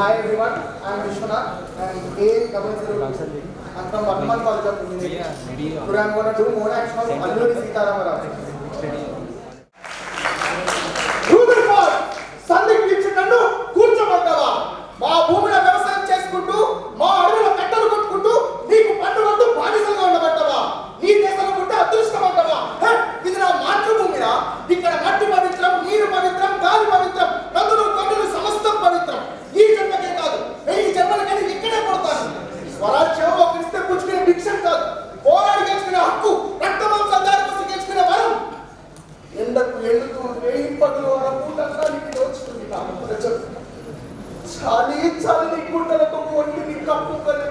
Hi everyone, I am Vishwanath. I am A. I'm from Varman College of Engineering. Today I am going to do more action of Alluri Sitara Rao. Rutherford, సంధికి పిలిచి నన్ను కూర్చోబడ్డావా? మా భూమిలో వ్యవసాయం చేసుకుంటూ మా అడవుల కట్టలు కొట్టుకుంటూ నీకు పన్ను వద్దు బానిసలుగా ఉండబడ్డావా? నీ దేశంలో పుట్టే అదృష్టమంటావా? ఇది నా మాతృభూమిరా. ఇక్కడ మట్టి పవిత్రం, నీరు పవిత్రం, గాలి పవిత్రం, నదులు కొండలు సమస్తం పవిత్రం. ఈ జన్మకే కాదు, ఈ జన్మలకని ఇక్కడే పడతాను. స్వరాజ్యం ఒకరిస్తే పుచ్చుకునే భిక్షం కాదు, పోరాడి గెలుచుకునే హక్కు, రక్తమాంసాలు దారి కోసం గెలుచుకునే వరం. ఎండకు ఎండుతూ వేయి పదులు అరపూటంగానికి దోచుతుంది నాకు ప్రజలు. చాలి చాలని గుండెలతో ఒంటిని కప్పుకొని